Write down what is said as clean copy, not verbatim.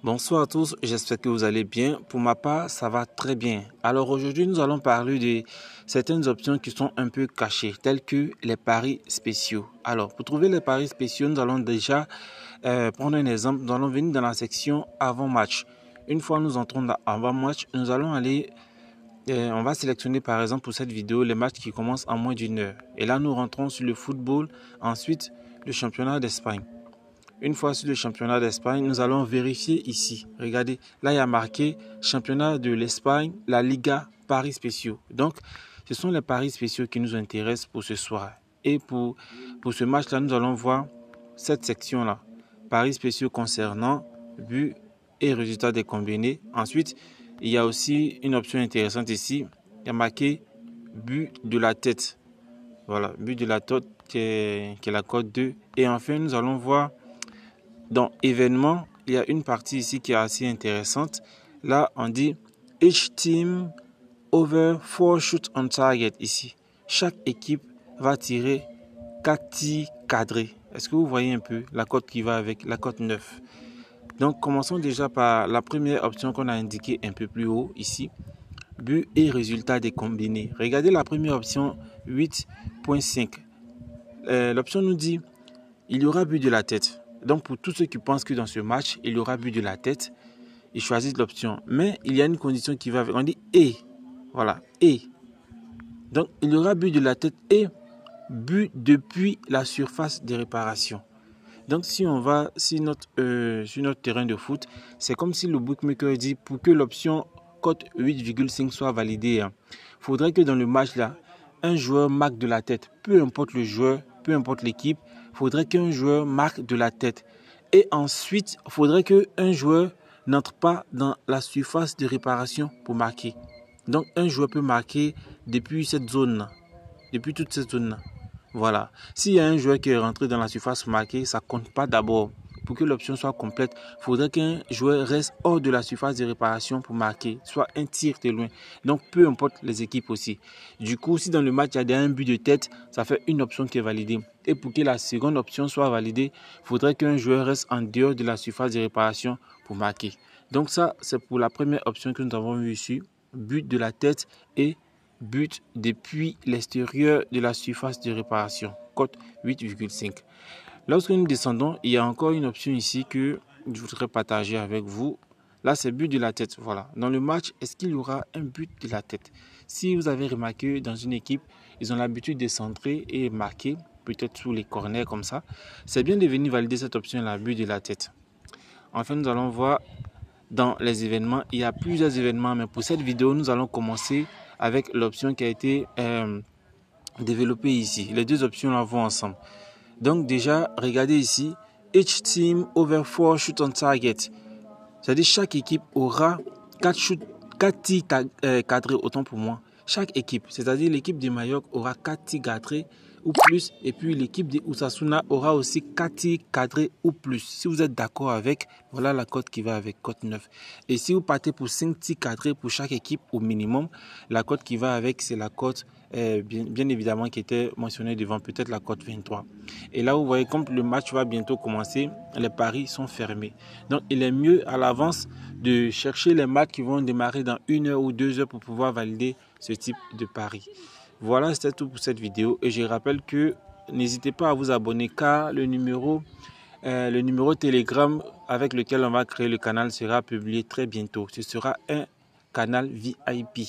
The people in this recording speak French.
Bonsoir à tous, j'espère que vous allez bien. Pour ma part, ça va très bien. Alors aujourd'hui, nous allons parler de certaines options qui sont un peu cachées, telles que les paris spéciaux. Alors, pour trouver les paris spéciaux, nous allons déjà prendre un exemple. Nous allons venir dans la section avant-match. Une fois nous entrons dans avant-match, nous allons aller, on va sélectionner par exemple pour cette vidéo les matchs qui commencent en moins d'une heure. Et là, nous rentrons sur le football, ensuite le championnat d'Espagne. Une fois sur le championnat d'Espagne, nous allons vérifier ici. Regardez, là il y a marqué championnat de l'Espagne, la Liga, paris spéciaux. Donc, ce sont les paris spéciaux qui nous intéressent pour ce soir. Et pour ce match-là, nous allons voir cette section-là. Paris spéciaux concernant but et résultats des combinés. Ensuite, il y a aussi une option intéressante ici. Il y a marqué but de la tête. Voilà, but de la tête qui est la cote 2. Et enfin, nous allons voir dans événements, il y a une partie ici qui est assez intéressante. Là, on dit each team over 4 shots on target ici. Chaque équipe va tirer 4 tirs cadrés. Est-ce que vous voyez un peu la cote qui va avec la cote 9? Donc, commençons déjà par la première option qu'on a indiquée un peu plus haut ici. But et résultat des combinés. Regardez la première option 8.5. L'option nous dit il y aura but de la tête. Donc, pour tous ceux qui pensent que dans ce match, il y aura but de la tête, ils choisissent l'option. Mais il y a une condition qui va avec. On dit et. Voilà, et. Donc, il y aura but de la tête et but depuis la surface de réparation. Donc, si on va sur notre terrain de foot, c'est comme si le bookmaker dit pour que l'option cote 8,5 soit validée, il faudrait que dans le match là, un joueur marque de la tête. Peu importe le joueur, peu importe l'équipe, il faudrait qu'un joueur marque de la tête. Et ensuite, il faudrait qu'un joueur n'entre pas dans la surface de réparation pour marquer. Donc, un joueur peut marquer depuis cette zone-là, depuis toute cette zone-là. Voilà. S'il y a un joueur qui est rentré dans la surface marquée, ça ne compte pas d'abord. Pour que l'option soit complète, il faudrait qu'un joueur reste hors de la surface de réparation pour marquer, soit un tir de loin. Donc, peu importe les équipes aussi. Du coup, si dans le match, il y a un but de tête, ça fait une option qui est validée. Et pour que la seconde option soit validée, il faudrait qu'un joueur reste en dehors de la surface de réparation pour marquer. Donc ça, c'est pour la première option que nous avons vue ici. But de la tête et but depuis l'extérieur de la surface de réparation. Cote 8,5. Lorsque nous descendons, il y a encore une option ici que je voudrais partager avec vous. Là, c'est but de la tête. Voilà. Dans le match, est-ce qu'il y aura un but de la tête? Si vous avez remarqué, dans une équipe, ils ont l'habitude de centrer et marquer, peut-être sous les corners comme ça. C'est bien de venir valider cette option-là, but de la tête. Enfin, nous allons voir dans les événements. Il y a plusieurs événements, mais pour cette vidéo, nous allons commencer avec l'option qui a été développée ici. Les deux options là vont ensemble. Donc déjà, regardez ici, each team over 4 shoot on target. C'est-à-dire chaque équipe aura 4 tirs cadrés, autant pour moi. Chaque équipe, c'est-à-dire l'équipe de Mallorca aura 4 tirs cadrés ou plus. Et puis l'équipe de Osasuna aura aussi 4 tirs cadrés ou plus. Si vous êtes d'accord avec, voilà la cote qui va avec, cote 9. Et si vous partez pour 5 tirs cadrés pour chaque équipe au minimum, la cote qui va avec, c'est la cote bien évidemment qui était mentionnée devant, peut-être la cote 23. Et là, vous voyez, comme le match va bientôt commencer, les paris sont fermés. Donc, il est mieux à l'avance de chercher les matchs qui vont démarrer dans 1 heure ou 2 heures pour pouvoir valider ce type de pari. Voilà, c'était tout pour cette vidéo. Et je rappelle que n'hésitez pas à vous abonner car le numéro Telegram avec lequel on va créer le canal sera publié très bientôt. Ce sera un canal VIP.